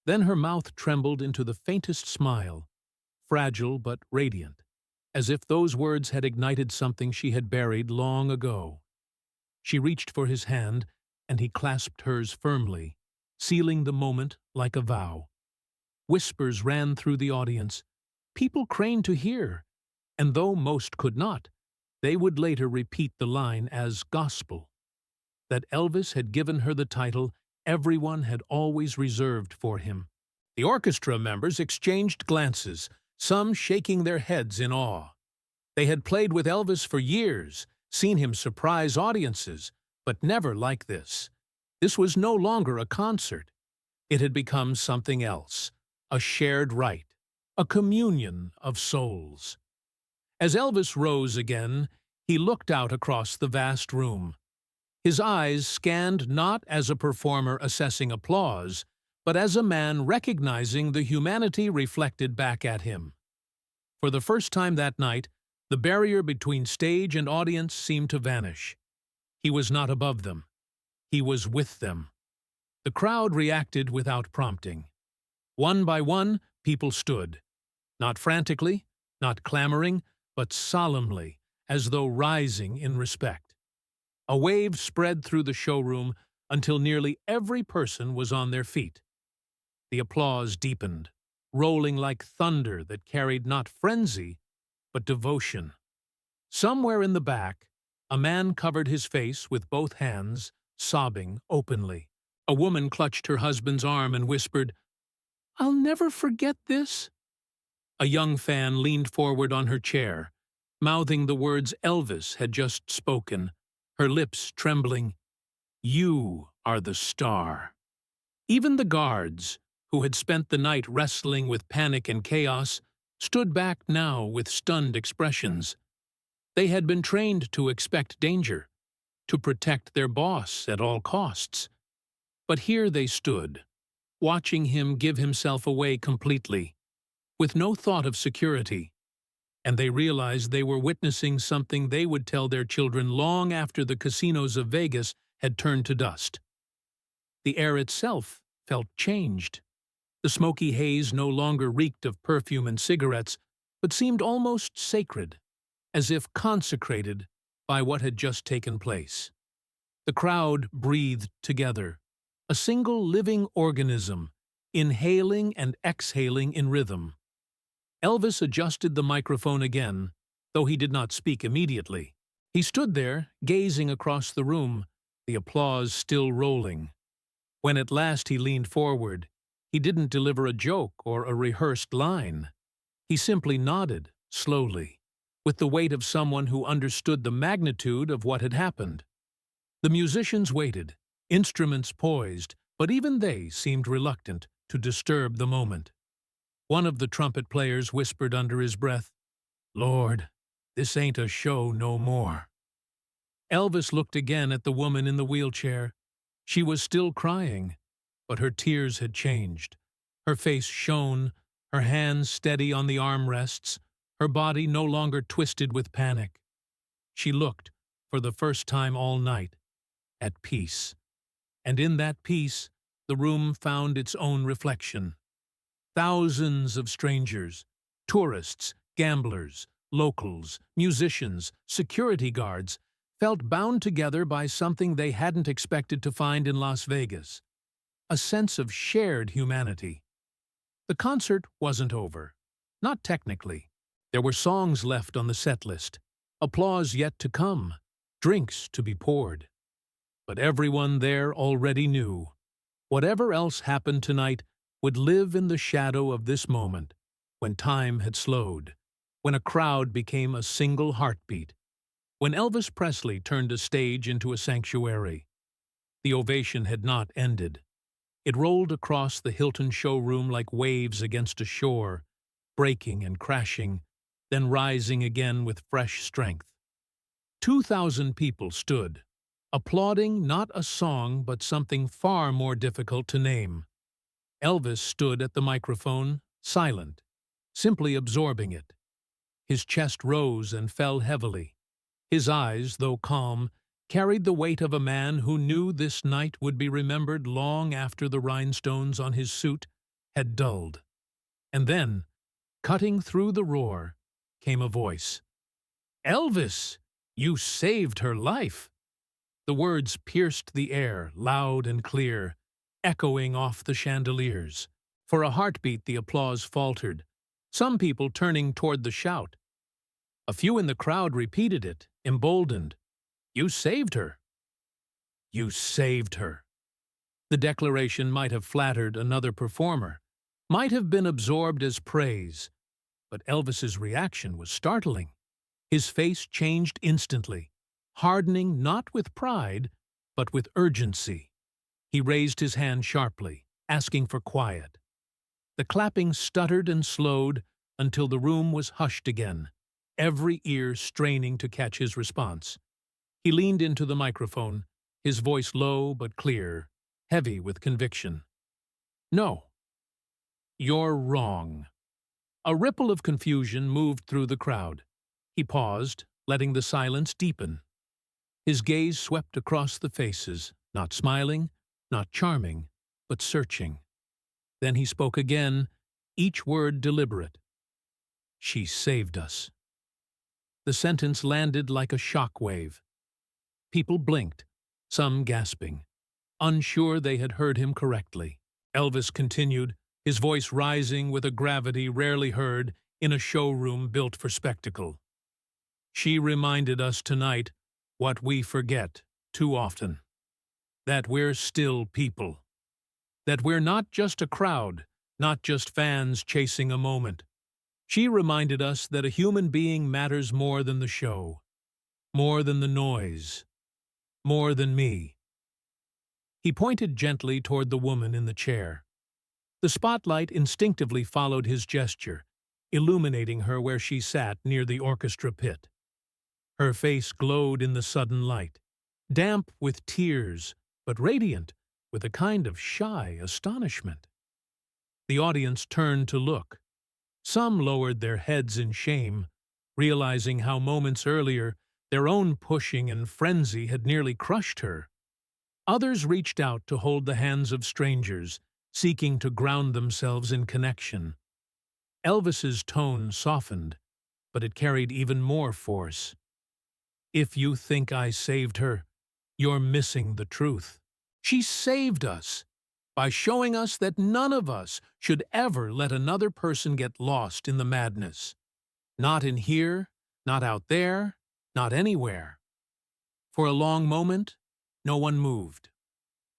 Then her mouth trembled into the faintest smile, fragile but radiant, as if those words had ignited something she had buried long ago. She reached for his hand, and he clasped hers firmly, sealing the moment like a vow. Whispers ran through the audience. People craned to hear, and though most could not, they would later repeat the line as gospel. That Elvis had given her the title everyone had always reserved for him. The orchestra members exchanged glances, some shaking their heads in awe. They had played with Elvis for years, seen him surprise audiences, but never like this. This was no longer a concert. It had become something else, a shared rite, a communion of souls. As Elvis rose again, he looked out across the vast room. His eyes scanned not as a performer assessing applause, but as a man recognizing the humanity reflected back at him. For the first time that night, the barrier between stage and audience seemed to vanish. He was not above them. He was with them. The crowd reacted without prompting. One by one, people stood. Not frantically, not clamoring, but solemnly, as though rising in respect. A wave spread through the showroom until nearly every person was on their feet. The applause deepened, rolling like thunder that carried not frenzy, but devotion. Somewhere in the back, a man covered his face with both hands, sobbing openly. A woman clutched her husband's arm and whispered, "I'll never forget this." A young fan leaned forward on her chair, mouthing the words Elvis had just spoken, her lips trembling. "You are the star." Even the guards, who had spent the night wrestling with panic and chaos, stood back now with stunned expressions. They had been trained to expect danger, to protect their boss at all costs. But here they stood, watching him give himself away completely, with no thought of security, and they realized they were witnessing something they would tell their children long after the casinos of Vegas had turned to dust. The air itself felt changed. The smoky haze no longer reeked of perfume and cigarettes, but seemed almost sacred, as if consecrated by what had just taken place. The crowd breathed together, a single living organism, inhaling and exhaling in rhythm. Elvis adjusted the microphone again, though he did not speak immediately. He stood there, gazing across the room, the applause still rolling. When at last he leaned forward, he didn't deliver a joke or a rehearsed line. He simply nodded, slowly, with the weight of someone who understood the magnitude of what had happened. The musicians waited, instruments poised, but even they seemed reluctant to disturb the moment. One of the trumpet players whispered under his breath, "Lord, this ain't a show no more." Elvis looked again at the woman in the wheelchair. She was still crying, but her tears had changed. Her face shone, her hands steady on the armrests, her body no longer twisted with panic. She looked, for the first time all night, at peace. And in that peace, the room found its own reflection. Thousands of strangers, tourists, gamblers, locals, musicians, security guards, felt bound together by something they hadn't expected to find in Las Vegas: a sense of shared humanity. The concert wasn't over. Not technically. There were songs left on the set list, applause yet to come, drinks to be poured. But everyone there already knew whatever else happened tonight would live in the shadow of this moment, when time had slowed, when a crowd became a single heartbeat, when Elvis Presley turned a stage into a sanctuary. The ovation had not ended. It rolled across the Hilton showroom like waves against a shore, breaking and crashing, then rising again with fresh strength. 2,000 people stood, applauding not a song but something far more difficult to name. Elvis stood at the microphone, silent, simply absorbing it. His chest rose and fell heavily. His eyes, though calm, carried the weight of a man who knew this night would be remembered long after the rhinestones on his suit had dulled. And then, cutting through the roar, came a voice. "Elvis, you saved her life!" The words pierced the air, loud and clear, echoing off the chandeliers. For a heartbeat the applause faltered, some people turning toward the shout. A few in the crowd repeated it, emboldened. "You saved her! You saved her!" The declaration might have flattered another performer, might have been absorbed as praise, but Elvis's reaction was startling. His face changed instantly, hardening not with pride, but with urgency. He raised his hand sharply, asking for quiet. The clapping stuttered and slowed until the room was hushed again, every ear straining to catch his response. He leaned into the microphone, his voice low but clear, heavy with conviction. "No. You're wrong." A ripple of confusion moved through the crowd. He paused, letting the silence deepen. His gaze swept across the faces, not smiling, not charming, but searching. Then he spoke again, each word deliberate. "She saved us." The sentence landed like a shock wave. People blinked, some gasping, unsure they had heard him correctly. Elvis continued, his voice rising with a gravity rarely heard in a showroom built for spectacle. "She reminded us tonight what we forget too often. That we're still people. That we're not just a crowd, not just fans chasing a moment. She reminded us that a human being matters more than the show, more than the noise, more than me." He pointed gently toward the woman in the chair. The spotlight instinctively followed his gesture, illuminating her where she sat near the orchestra pit. Her face glowed in the sudden light, damp with tears, but radiant with a kind of shy astonishment. The audience turned to look. Some lowered their heads in shame, realizing how moments earlier their own pushing and frenzy had nearly crushed her. Others reached out to hold the hands of strangers, seeking to ground themselves in connection. Elvis's tone softened, but it carried even more force. "If you think I saved her, you're missing the truth. She saved us by showing us that none of us should ever let another person get lost in the madness. Not in here, not out there, not anywhere." For a long moment, no one moved.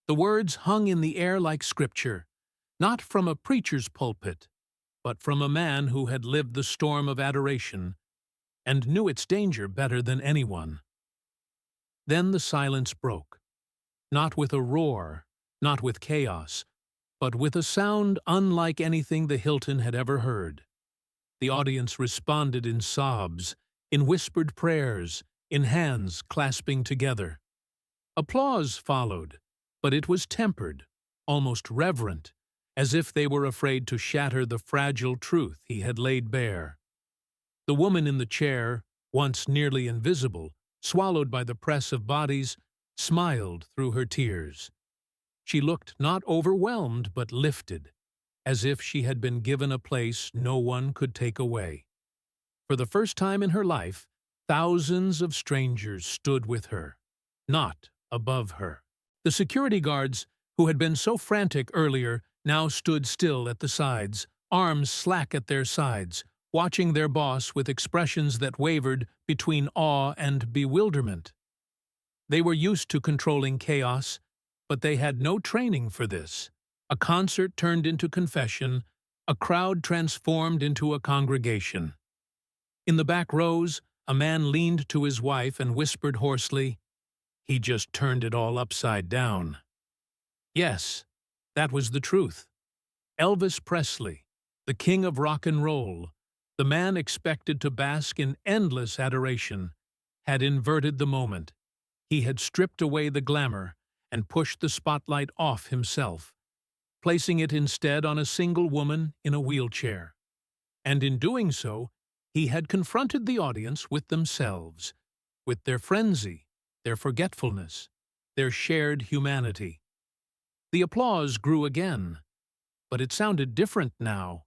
The words hung in the air like scripture, not from a preacher's pulpit, but from a man who had lived the storm of adoration and knew its danger better than anyone. Then the silence broke, not with a roar, not with chaos, but with a sound unlike anything the Hilton had ever heard. The audience responded in sobs, in whispered prayers, in hands clasping together. Applause followed, but it was tempered, almost reverent, as if they were afraid to shatter the fragile truth he had laid bare. The woman in the chair, once nearly invisible, swallowed by the press of bodies, smiled through her tears. She looked not overwhelmed but lifted, as if she had been given a place no one could take away. For the first time in her life, thousands of strangers stood with her, not above her. The security guards, who had been so frantic earlier, now stood still at the sides, arms slack at their sides, watching their boss with expressions that wavered between awe and bewilderment. They were used to controlling chaos, but they had no training for this. A concert turned into confession, a crowd transformed into a congregation. In the back rows, a man leaned to his wife and whispered hoarsely, "He just turned it all upside down." Yes, that was the truth. Elvis Presley, the king of rock and roll, the man expected to bask in endless adoration, had inverted the moment. He had stripped away the glamour and pushed the spotlight off himself, placing it instead on a single woman in a wheelchair. And in doing so, he had confronted the audience with themselves, with their frenzy, their forgetfulness, their shared humanity. The applause grew again, but it sounded different now.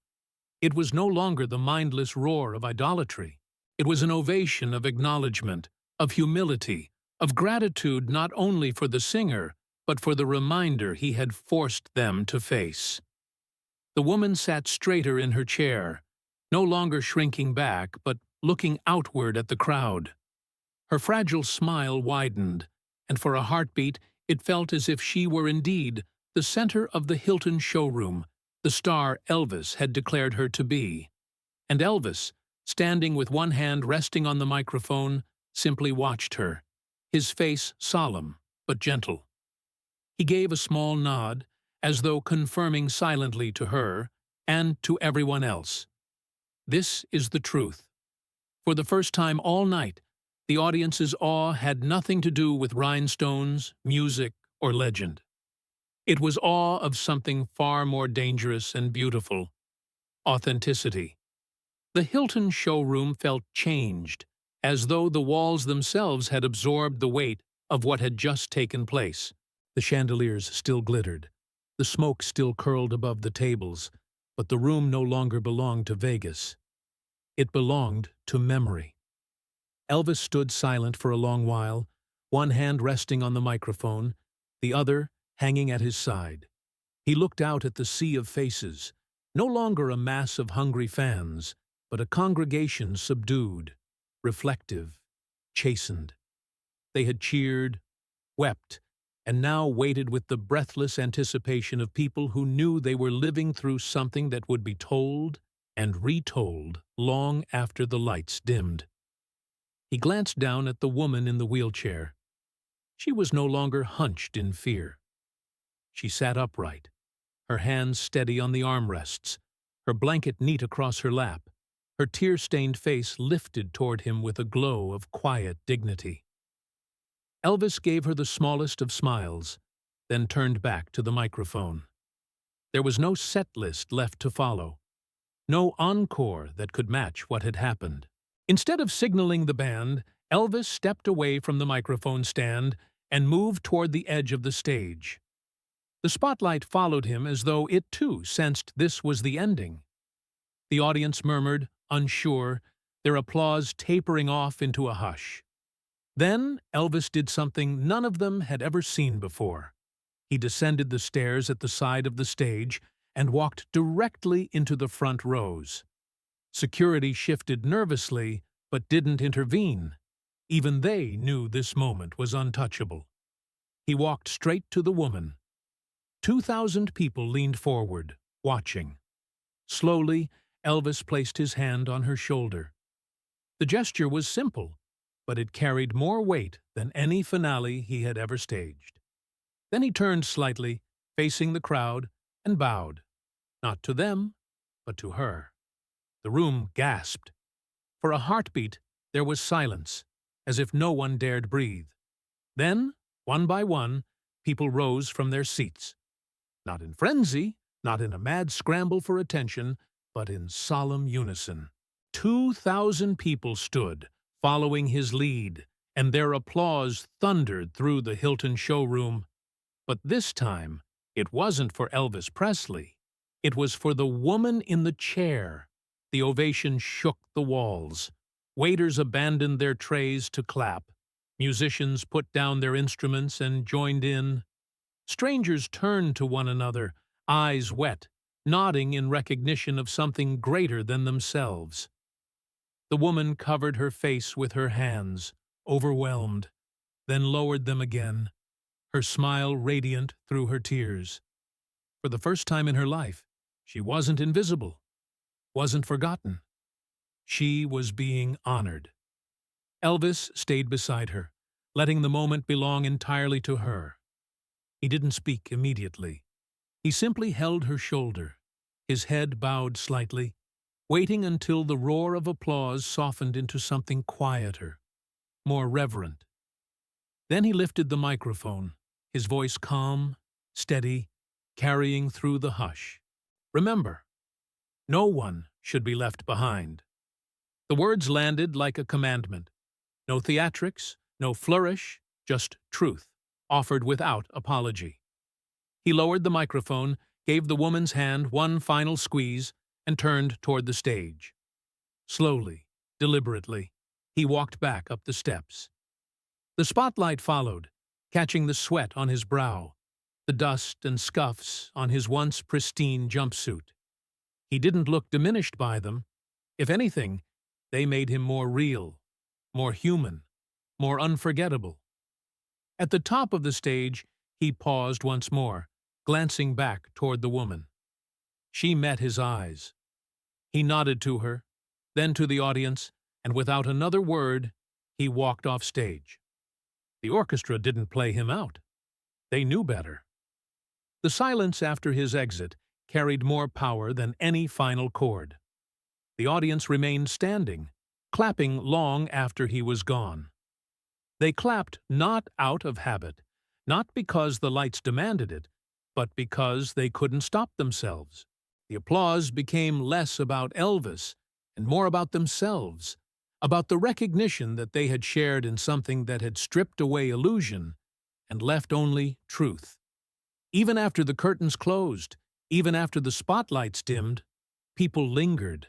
It was no longer the mindless roar of idolatry. It was an ovation of acknowledgement, of humility, of gratitude not only for the singer, but for the reminder he had forced them to face. The woman sat straighter in her chair, no longer shrinking back, but looking outward at the crowd. Her fragile smile widened, and for a heartbeat it felt as if she were indeed the center of the Hilton showroom, the star Elvis had declared her to be. And Elvis, standing with one hand resting on the microphone, simply watched her, his face solemn but gentle. He gave a small nod, as though confirming silently to her and to everyone else. This is the truth. For the first time all night, the audience's awe had nothing to do with rhinestones, music, or legend. It was awe of something far more dangerous and beautiful: authenticity. The Hilton showroom felt changed, as though the walls themselves had absorbed the weight of what had just taken place. The chandeliers still glittered, the smoke still curled above the tables, but the room no longer belonged to Vegas. It belonged to memory. Elvis stood silent for a long while, one hand resting on the microphone, the other hanging at his side. He looked out at the sea of faces, no longer a mass of hungry fans, but a congregation subdued, reflective, chastened. They had cheered, wept, and now waited with the breathless anticipation of people who knew they were living through something that would be told and retold long after the lights dimmed. He glanced down at the woman in the wheelchair. She was no longer hunched in fear. She sat upright, her hands steady on the armrests, her blanket neat across her lap, her tear-stained face lifted toward him with a glow of quiet dignity. Elvis gave her the smallest of smiles, then turned back to the microphone. There was no set list left to follow, no encore that could match what had happened. Instead of signaling the band, Elvis stepped away from the microphone stand and moved toward the edge of the stage. The spotlight followed him as though it too sensed this was the ending. The audience murmured, unsure, their applause tapering off into a hush. Then Elvis did something none of them had ever seen before. He descended the stairs at the side of the stage and walked directly into the front rows. Security shifted nervously, but didn't intervene. Even they knew this moment was untouchable. He walked straight to the woman. 2,000 people leaned forward, watching. Slowly, Elvis placed his hand on her shoulder. The gesture was simple, but it carried more weight than any finale he had ever staged. Then he turned slightly, facing the crowd, and bowed, not to them, but to her. The room gasped. For a heartbeat, there was silence, as if no one dared breathe. Then, one by one, people rose from their seats. Not in frenzy, not in a mad scramble for attention, but in solemn unison. 2,000 people stood, following his lead, and their applause thundered through the Hilton showroom. But this time, it wasn't for Elvis Presley. It was for the woman in the chair, The ovation shook the walls. Waiters abandoned their trays to clap. Musicians put down their instruments and joined in. Strangers turned to one another, eyes wet, nodding in recognition of something greater than themselves. The woman covered her face with her hands, overwhelmed, then lowered them again, her smile radiant through her tears. For the first time in her life, she wasn't invisible, wasn't forgotten. She was being honored. Elvis stayed beside her, letting the moment belong entirely to her. He didn't speak immediately. He simply held her shoulder, his head bowed slightly, waiting until the roar of applause softened into something quieter, more reverent. Then he lifted the microphone, his voice calm, steady, carrying through the hush. Remember, no one should be left behind. The words landed like a commandment. No theatrics, no flourish, just truth, offered without apology. He lowered the microphone, gave the woman's hand one final squeeze, and turned toward the stage. Slowly, deliberately, he walked back up the steps. The spotlight followed, catching the sweat on his brow, the dust and scuffs on his once pristine jumpsuit. He didn't look diminished by them. If anything, they made him more real, more human, more unforgettable. At the top of the stage, he paused once more, glancing back toward the woman. She met his eyes. He nodded to her, then to the audience, and without another word, he walked off stage. The orchestra didn't play him out. They knew better. The silence after his exit carried more power than any final chord. The audience remained standing, clapping long after he was gone. They clapped not out of habit, not because the lights demanded it, but because they couldn't stop themselves. The applause became less about Elvis and more about themselves, about the recognition that they had shared in something that had stripped away illusion and left only truth. Even after the curtains closed, even after the spotlights dimmed, people lingered.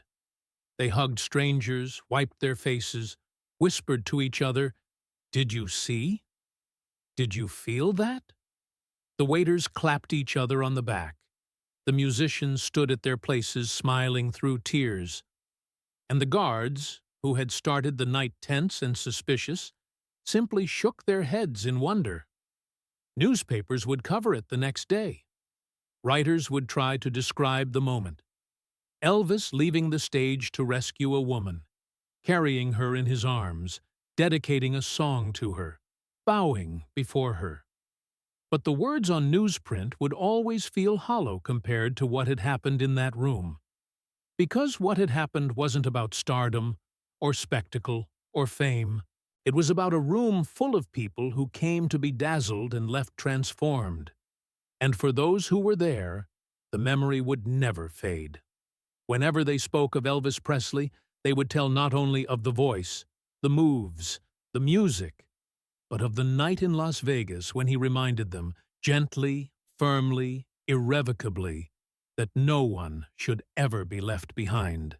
They hugged strangers, wiped their faces, whispered to each other, "Did you see? Did you feel that?" The waiters clapped each other on the back. The musicians stood at their places smiling through tears. And the guards, who had started the night tense and suspicious, simply shook their heads in wonder. Newspapers would cover it the next day. Writers would try to describe the moment. Elvis leaving the stage to rescue a woman, carrying her in his arms, dedicating a song to her, bowing before her. But the words on newsprint would always feel hollow compared to what had happened in that room. Because what had happened wasn't about stardom, or spectacle, or fame. It was about a room full of people who came to be dazzled and left transformed. And for those who were there, the memory would never fade. Whenever they spoke of Elvis Presley, they would tell not only of the voice, the moves, the music, but of the night in Las Vegas when he reminded them, gently, firmly, irrevocably, that no one should ever be left behind.